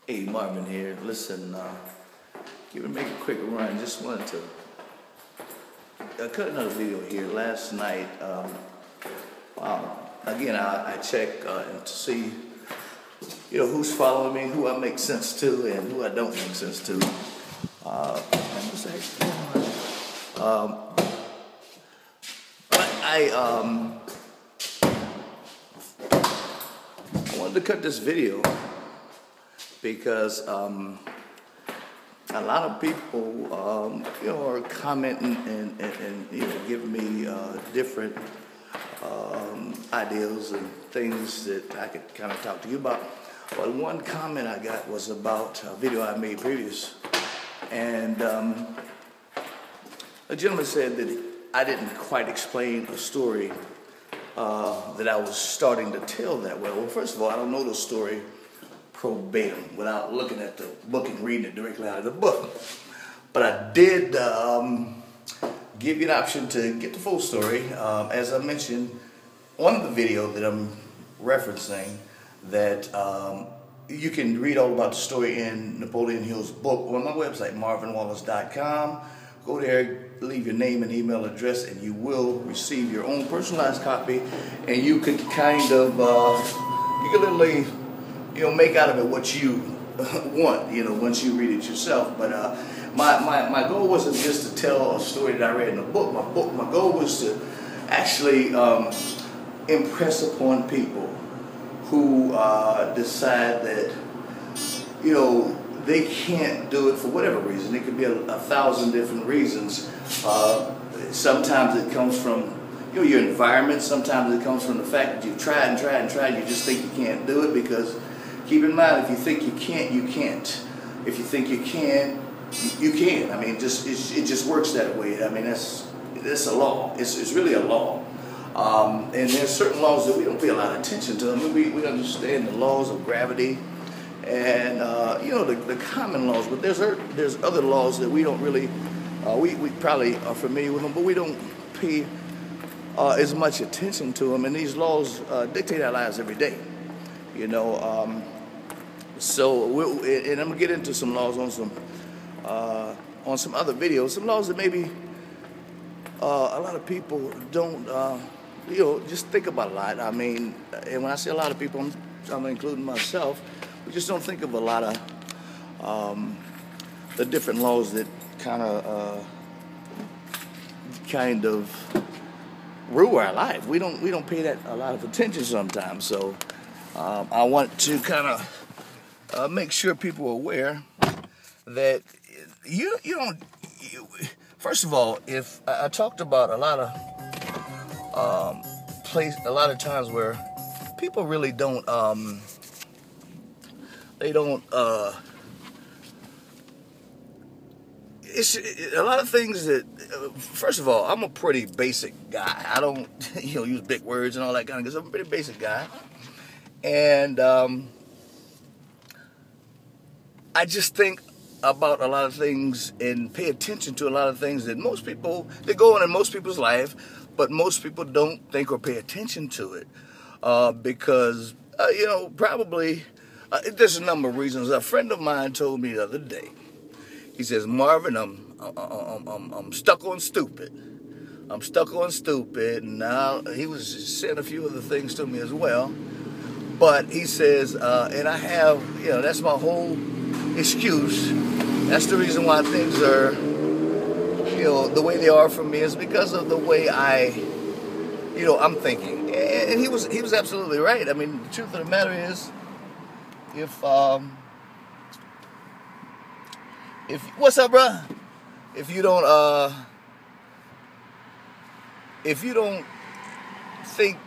Hey, Marvin here. Listen, give it make a quick run. Just wanted to cut another video here. Last night, again, I check to see, who's following me, who I make sense to, and who I don't make sense to. I wanted to cut this video because a lot of people, are commenting and giving me different ideas and things that I could kind of talk to you about. Well, one comment I got was about a video I made previous, and a gentleman said that I didn't quite explain a story that I was starting to tell that well. Well, first of all, I don't know the story verbatim without looking at the book and reading it directly out of the book. But I did give you an option to get the full story. As I mentioned on the video that I'm referencing, that you can read all about the story in Napoleon Hill's book on my website, marvinwallace.com. Go there, leave your name and email address, and you will receive your own personalized copy, and you could kind of, you can literally, make out of it what you want, once you read it yourself. But my goal wasn't just to tell a story that I read in a book. My goal was to actually impress upon people who decide that, they can't do it for whatever reason. It could be a thousand different reasons. Sometimes it comes from your environment. Sometimes it comes from the fact that you've tried and tried and tried. You just think you can't do it, because keep in mind, if you think you can't, you can't. If you think you can, you can. I mean, it just works that way. I mean, that's a law. It's really a law. And there's certain laws that we don't pay a lot of attention to. I mean, we understand the laws of gravity and the common laws, but there's other laws that we don't really we probably are familiar with them, but we don't pay as much attention to them. And these laws dictate our lives every day. So and I'm gonna get into some laws on some other videos, some laws that maybe a lot of people don't just think about a lot. I mean, and when I say a lot of people, I'm including myself. We just don't think of a lot of the different laws that kind of rule our life. We don't pay that a lot of attention sometimes. So I want to kind of make sure people are aware that you don't. First of all, if I talked about a lot of times where people really don't. It's a lot of things that, first of all, I'm a pretty basic guy. I don't, use big words and all that kind of stuff. I'm a pretty basic guy. And I just think about a lot of things and pay attention to a lot of things that that go on in most people's life, but most people don't think or pay attention to it. Because, probably, there's a number of reasons. A friend of mine told me the other day. He says, "Marvin, I'm stuck on stupid. I'm stuck on stupid." And now he was saying a few other things to me as well. But he says, and I have, that's my whole excuse. That's the reason why things are, the way they are for me, is because of the way I'm thinking. And he was absolutely right. I mean, the truth of the matter is, if what's up, bruh? If you don't think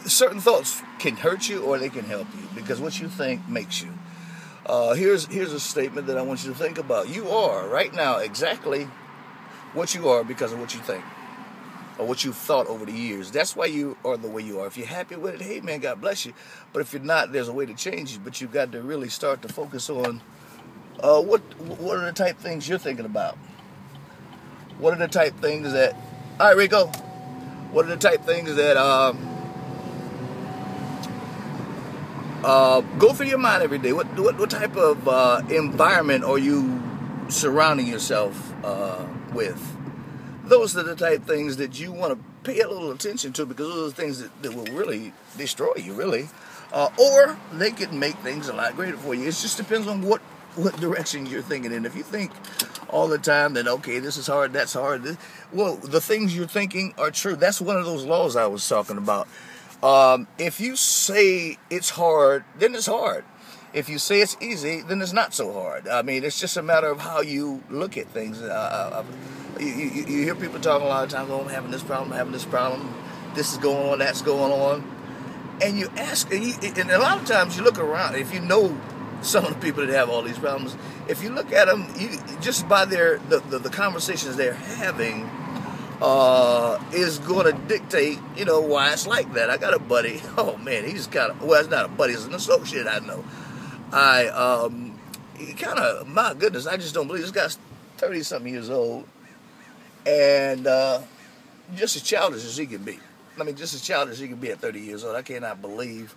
certain thoughts can hurt you or they can help you, because what you think makes you. Here's a statement that I want you to think about. You are right now exactly what you are because of what you think, or what you've thought over the years. That's why you are the way you are. If you're happy with it, hey man, God bless you. But if you're not, there's a way to change you. But you've got to really start to focus on what are the type things you're thinking about. What are the type things that, all right, Rico, what are the type things that go through your mind every day. What type of environment are you surrounding yourself with? Those are the type of things that you want to pay a little attention to, because those are the things that will really destroy you, really. Or they could make things a lot greater for you. It just depends on what direction you're thinking in. If you think all the time that, okay, this is hard, that's hard, well, the things you're thinking are true. That's one of those laws I was talking about. If you say it's hard, then it's hard. If you say it's easy, then it's not so hard. I mean, it's just a matter of how you look at things. You hear people talking a lot of times, oh, I'm having this problem, this is going on, that's going on. And you ask, and a lot of times you look around, if you know some of the people that have all these problems, if you look at them, just by the conversations they're having, is going to dictate, why it's like that. I got a buddy, oh man, he's kind of, well, it's not a buddy, it's an associate I know. He kind of, my goodness, I just don't believe this guy's 30-something years old, and just as childish as he can be. I mean, just as childish as he can be at 30 years old. I cannot believe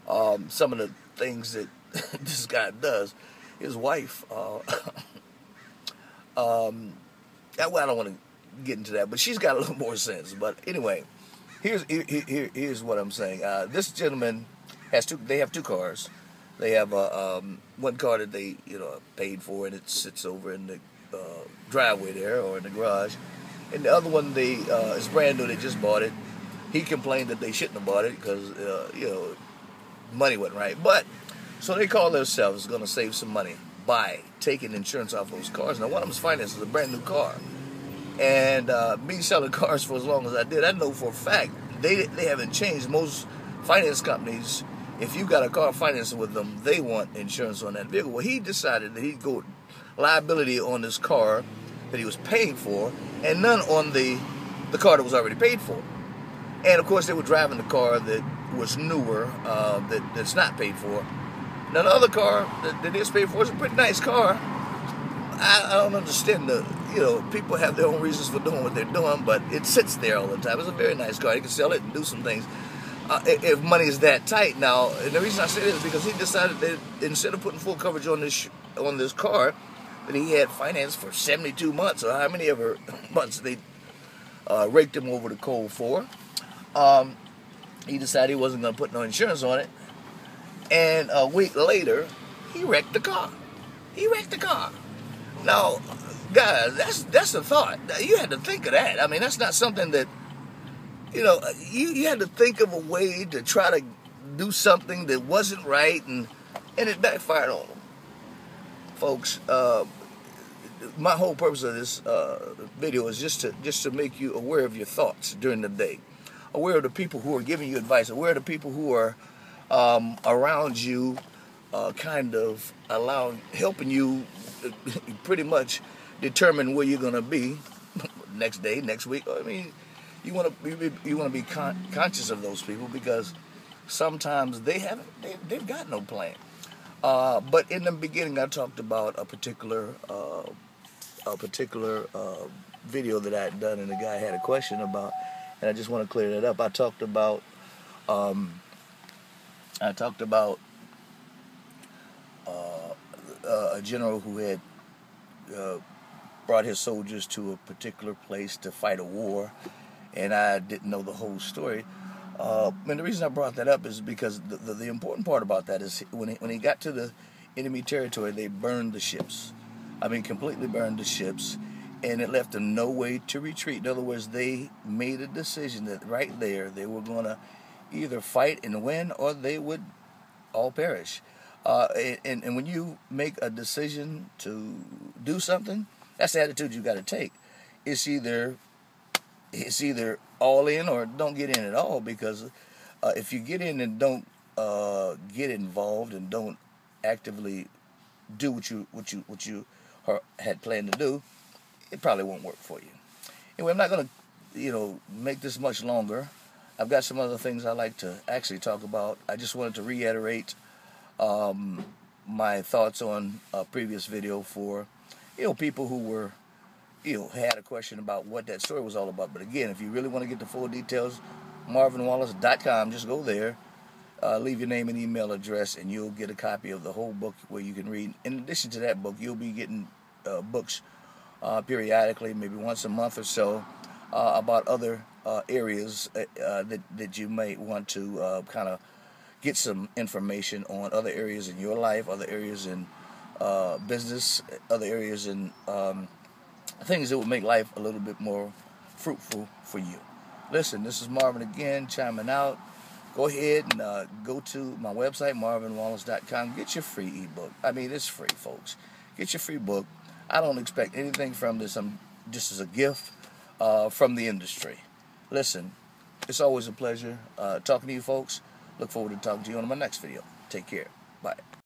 some of the things that this guy does. His wife, well, I don't want to get into that, but she's got a little more sense. But anyway, here's what I'm saying. This gentleman they have two cars. They have one car that they paid for, and it sits over in the driveway there, or in the garage, and the other one is brand new. They just bought it. He complained that they shouldn't have bought it because money wasn't right. But so they call themselves going to save some money by taking insurance off those cars. Now, one of them's finance is a brand new car, and me selling cars for as long as I did, I know for a fact they haven't changed. Most finance companies, if you got a car financing with them, they want insurance on that vehicle. Well, he decided that he'd go liability on this car that he was paying for, and none on the car that was already paid for. And of course, they were driving the car that was newer, that's not paid for. Now, the other car that is paid for is a pretty nice car. I don't understand people have their own reasons for doing what they're doing, but it sits there all the time. It's a very nice car. You can sell it and do some things if money is that tight. Now, and the reason I say this is because he decided that instead of putting full coverage on this car that he had financed for 72 months, or how many ever months they raked him over the coal for, he decided he wasn't going to put no insurance on it. And a week later, he wrecked the car. Now, guys, that's a thought. You had to think of that. I mean, that's not something that, you had to think of a way to try to do something that wasn't right, and it backfired on him. Folks, my whole purpose of this video is just to make you aware of your thoughts during the day, aware of the people who are giving you advice, aware of the people who are around you, kind of helping you pretty much determine where you're going to be next day, next week. I mean, you want to be conscious of those people, because sometimes they've got no plan. But in the beginning, I talked about a particular video that I had done, and the guy had a question about, and I just want to clear that up. I talked about a general who had brought his soldiers to a particular place to fight a war, and I didn't know the whole story. And the reason I brought that up is because the important part about that is when he got to the enemy territory, they burned the ships. I mean, completely burned the ships, and it left them no way to retreat. In other words, they made a decision that right there they were going to either fight and win, or they would all perish. And when you make a decision to do something, that's the attitude you got to take. It's either all in or don't get in at all, because if you get in and don't get involved and don't actively do what you had planned to do, it probably won't work for you. Anyway, I'm not going to make this much longer. I've got some other things I'd like to actually talk about. I just wanted to reiterate my thoughts on a previous video for people who were had a question about what that story was all about. But again, if you really want to get the full details, marvinwallace.com, just go there. leave your name and email address, and you'll get a copy of the whole book where you can read. In addition to that book, you'll be getting books periodically, maybe once a month or so, about other areas that you might want to kind of get some information on, other areas in your life, other areas in business, other areas in things that will make life a little bit more fruitful for you. Listen, this is Marvin again, chiming out. Go ahead and go to my website, marvinwallace.com. Get your free ebook. I mean, it's free, folks. Get your free book. I don't expect anything from this. I'm just as a gift from the industry. Listen, it's always a pleasure talking to you folks. Look forward to talking to you on my next video. Take care. Bye.